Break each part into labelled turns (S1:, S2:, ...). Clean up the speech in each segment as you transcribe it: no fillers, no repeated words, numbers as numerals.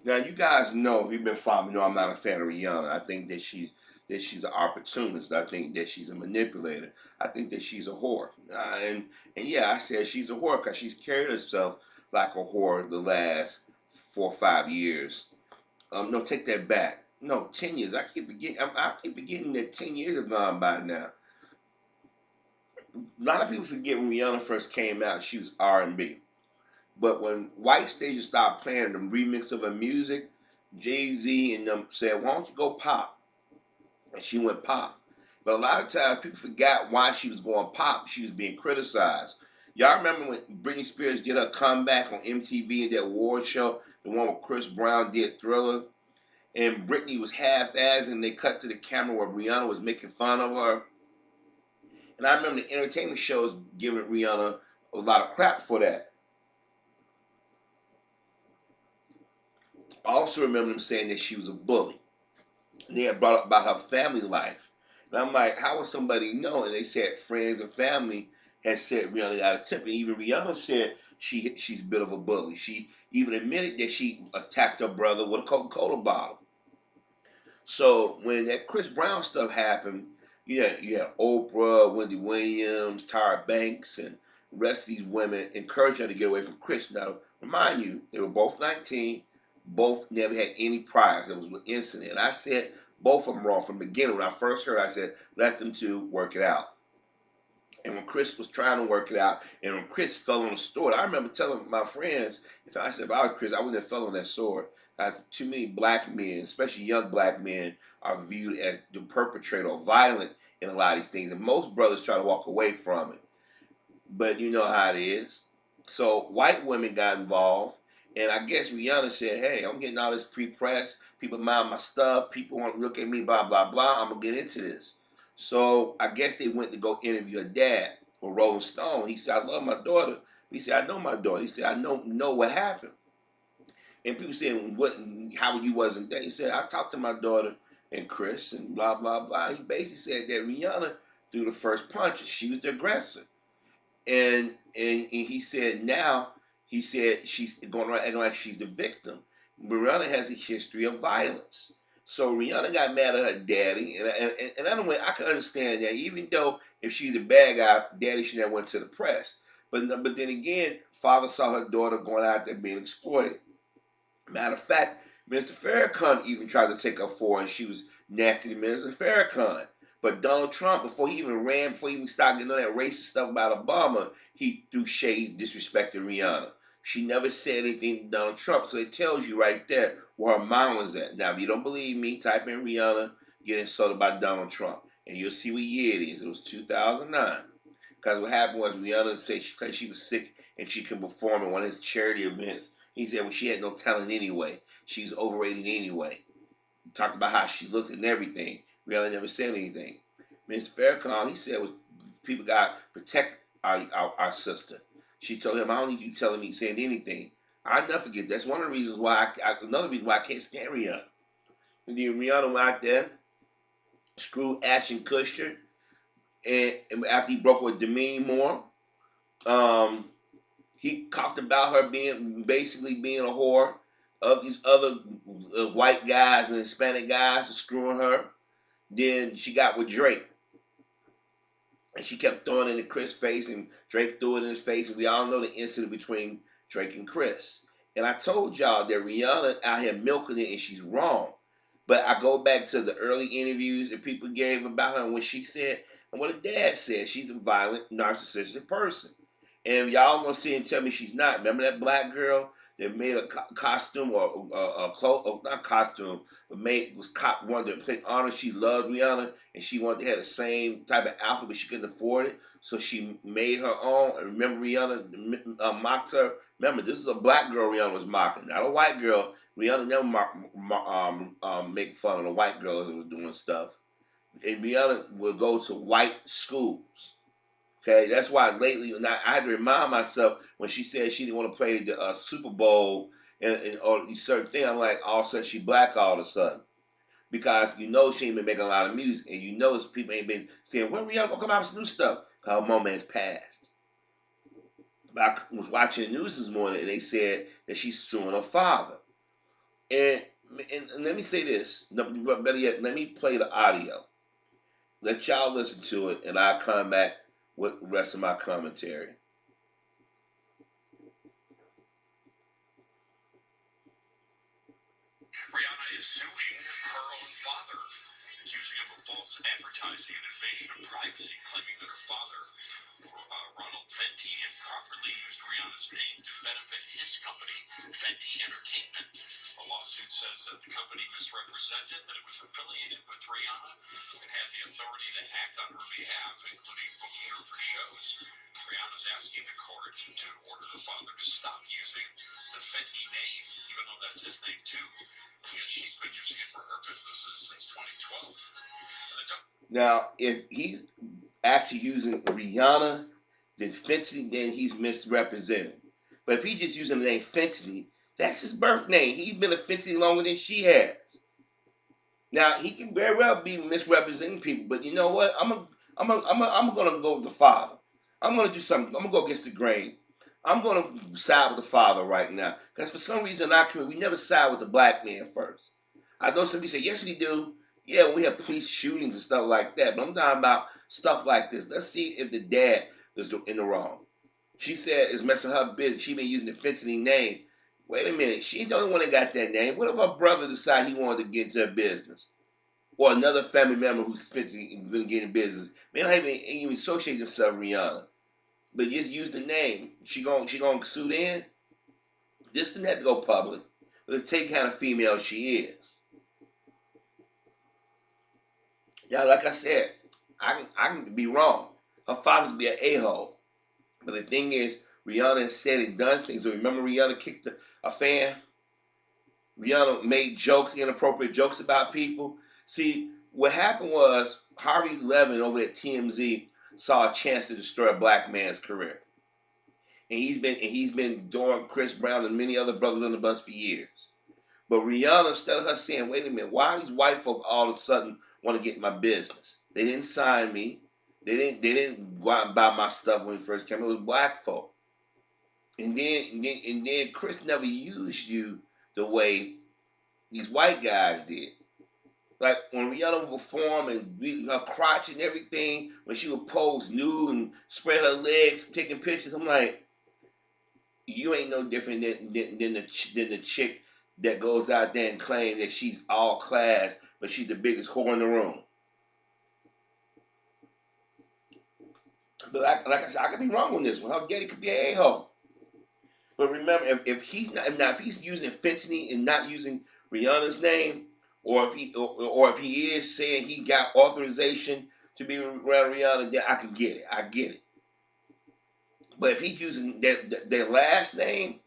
S1: Now you guys know if you've been following me, know I'm not a fan of Rihanna. I think that she's an opportunist. I think that she's a manipulator. I think that she's a whore. And yeah, I said she's a whore because she's carried herself like a whore the last 4 or 5 years. No, take that back. No, 10 years. I keep forgetting. I keep forgetting that 10 years have gone by now. A lot of people forget when Rihanna first came out, she was R&B. But when white stages started playing the remix of her music, Jay-Z and them said, "Why don't you go pop?" And she went pop. But a lot of times people forgot why she was going pop. She was being criticized. Y'all remember when Britney Spears did her comeback on MTV in that award show, the one where Chris Brown did Thriller, and Britney was half-assed, and they cut to the camera where Rihanna was making fun of her. And I remember the entertainment shows giving Rihanna a lot of crap for that. I also remember them saying that she was a bully. And they had brought up about her family life. And I'm like, how would somebody know? And they said friends and family had said Rihanna got a temper. And even Rihanna said she's a bit of a bully. She even admitted that she attacked her brother with a Coca-Cola bottle. So when that Chris Brown stuff happened, you had Oprah, Wendy Williams, Tyra Banks, and the rest of these women encouraged her to get away from Chris. Now, remind you, they were both 19, both never had any priors. It was an incident. And I said both of them wrong from the beginning. When I first heard, I said, let them two work it out. And when Chris was trying to work it out, and when Chris fell on the sword, I remember telling my friends, if I I was Chris, I wouldn't have fell on that sword. Because too many black men, especially young black men, are viewed as the perpetrator or violent in a lot of these things. And most brothers try to walk away from it. But you know how it is. So white women got involved. And I guess Rihanna said, hey, I'm getting all this pre-press. People mind my stuff. People want to look at me, blah, blah, blah. I'm going to get into this. So I guess they went to go interview her dad for Rolling Stone. He said, I love my daughter. He said, I know my daughter. He said, I know what happened. And people said, what? How you wasn't there? He said, I talked to my daughter and Chris and blah, blah, blah. He basically said that Rihanna threw the first punch. She was the aggressor. And he said now, he said she's going around acting like she's the victim. Rihanna has a history of violence. So Rihanna got mad at her daddy, and I don't know, I can understand that. Even though if she's the bad guy, daddy should have went to the press. But then again, father saw her daughter going out there being exploited. Matter of fact, Mr. Farrakhan even tried to take her for, and she was nasty to Mr. Farrakhan. But Donald Trump, before he even ran, before he even started getting all that racist stuff about Obama, he threw shade, disrespected Rihanna. She never said anything to Donald Trump, so it tells you right there where her mind was at. Now, if you don't believe me, type in Rihanna getting insulted by Donald Trump, and you'll see what year it is. It was 2009. Because what happened was Rihanna said she was sick and she couldn't perform in one of his charity events. He said, well, she had no talent anyway. She was overrated anyway. He talked about how she looked and everything. Rihanna never said anything. Mr. Farrakhan, he said, was people got to protect our sister. She told him, I don't need you telling me, saying anything. I never forget. That's one of the reasons why, another reason why I can't stand Rihanna. And then Rihanna went out there, screwed Ashton Kutcher, and after he broke with Demi Moore, he talked about her basically being a whore of these other white guys and Hispanic guys screwing her. Then she got with Drake. And she kept throwing it in Chris' face, and Drake threw it in his face. And we all know the incident between Drake and Chris. And I told y'all that Rihanna out here milking it, and she's wrong. But I go back to the early interviews that people gave about her and what she said and what her dad said. She's a violent, narcissistic person. And y'all gonna see and tell me she's not. Remember that black girl that made a costume or a clothes, not costume, but wanted to play honor. She loved Rihanna and she wanted to have the same type of outfit, but she couldn't afford it. So she made her own. And remember Rihanna mocked her. Remember, this is a black girl Rihanna was mocking, not a white girl. Rihanna never make fun of the white girl that was doing stuff. And Rihanna would go to white schools. Okay, that's why lately I had to remind myself when she said she didn't want to play the Super Bowl and all these certain things. I'm like, all of a sudden she black all of a sudden. Because you know she ain't been making a lot of music, and you know people ain't been saying, when Rihanna gonna come out with some new stuff? Because her moment has passed. But I was watching the news this morning, and they said that she's suing her father. And, and let me say this, but better yet, let me play the audio. Let y'all listen to it, and I'll come back with the rest of my commentary. Rihanna is suing her own father, accusing him of false advertising and invasion of privacy, claiming that her father, Ronald Fenty, improperly used Rihanna's name to benefit his company, Fenty Entertainment. The lawsuit says that the company misrepresented that it was affiliated with Rihanna and had the authority to act on her behalf, including booking her for shows. Rihanna's asking the court to order her father to stop using the Fenty name, even though that's his name too, because she's been using it for her businesses since 2012. Now, if he's actually using Rihanna, then Fenty, then he's misrepresenting. But if he's just using the name Fenty, that's his birth name. He's been a Fenty longer than she has. Now he can very well be misrepresenting people, but you know what? I'm gonna go with the father. I'm gonna do something. I'm gonna go against the grain. I'm gonna side with the father right now, because for some reason in our community we never side with the black man first. I know some people say yes we do. Yeah, we have police shootings and stuff like that, but I'm talking about stuff like this. Let's see if the dad is in the wrong. She said it's messing her business. She been using the Fenty name. Wait a minute, she ain't the only one that got that name. What if her brother decided he wanted to get into a business? Or another family member who's going to get in business. They don't even associate themselves with Rihanna. But just use the name. She gonna sue in? This didn't have to go public. But let's take kind of female she is. Yeah, like I said, I can be wrong. Her father could be an a-hole. But the thing is, Rihanna has said and done things. So remember Rihanna kicked a fan? Rihanna made jokes, inappropriate jokes about people. See, what happened was Harvey Levin over at TMZ saw a chance to destroy a black man's career. And he's been doing Chris Brown and many other brothers on the bus for years. But Rihanna, instead of her saying, wait a minute, why these white folk all of a sudden want to get in my business? They didn't sign me. They didn't go out and buy my stuff when it first came. It was black folk. And then Chris never used you the way these white guys did. Like when Rihanna would perform and her crotch and everything, when she would pose nude and spread her legs, taking pictures, I'm like, you ain't no different than the chick that goes out there and claims that she's all class, but she's the biggest whore in the room. But like I said, I could be wrong on this one. Her daddy could be an a-hole. But remember, if he's using Fenty and not using Rihanna's name, or if he is saying he got authorization to be around Rihanna, then I can get it. I get it. But if he's using their last name,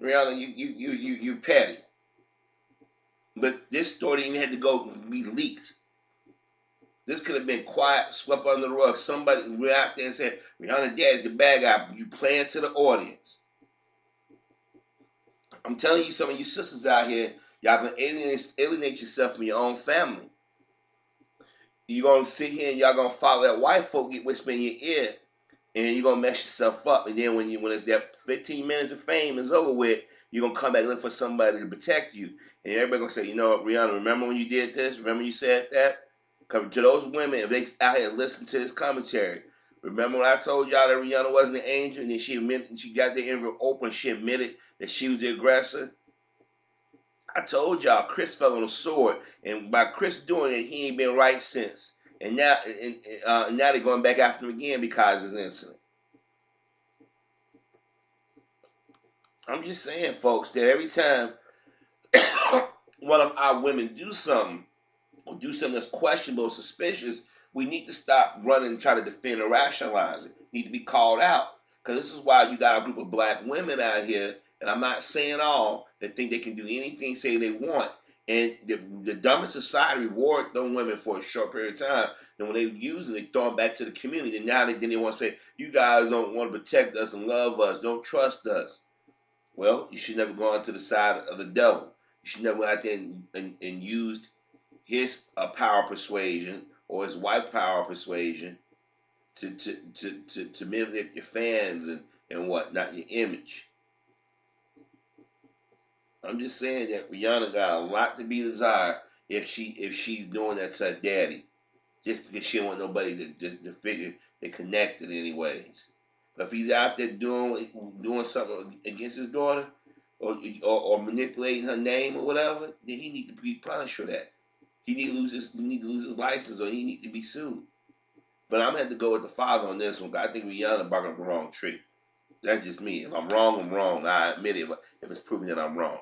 S1: Rihanna, you petty. But this story didn't have to go be leaked. This could have been quiet, swept under the rug. Somebody went out there and said, Rihanna dad is a bad guy. You playing to the audience. I'm telling you, some of you sisters out here, y'all gonna alienate yourself from your own family. You're gonna sit here and y'all gonna follow that white folk get whisper in your ear, and you're gonna mess yourself up. And then when it's that 15 minutes of fame is over with, you're gonna come back and look for somebody to protect you. And everybody gonna say, you know what, Rihanna, remember when you did this? Remember you said that? Come to those women, if they out here listen to this commentary, remember when I told y'all that Rihanna wasn't an angel, and then she got the interview open, she admitted that she was the aggressor? I told y'all Chris fell on the sword, and by Chris doing it, he ain't been right since. And now they're going back after him again because of this incident. I'm just saying, folks, that every time one of our women do something that's questionable, suspicious, we need to stop running and try to defend or rationalize it. Need to be called out. Because this is why you got a group of black women out here, and I'm not saying all, that think they can do anything, say they want. And the dumbest society reward those women for a short period of time. And when they use it, they throw them back to the community. And now they want to say, you guys don't want to protect us and love us, don't trust us. Well, you should never go onto the side of the devil. You should never go out there and use his power of persuasion or his wife's power of persuasion to manipulate your fans and whatnot, your image. I'm just saying that Rihanna got a lot to be desired if she's doing that to her daddy, just because she don't want nobody to figure they connected anyways. But if he's out there doing something against his daughter, or manipulating her name or whatever, then he need to be punished for that. He need to lose his license, or he need to be sued. But I'm gonna have to go with the father on this one. I think Rihanna barking up the wrong tree. That's just me. If I'm wrong, I'm wrong. I admit it if it's proven that I'm wrong.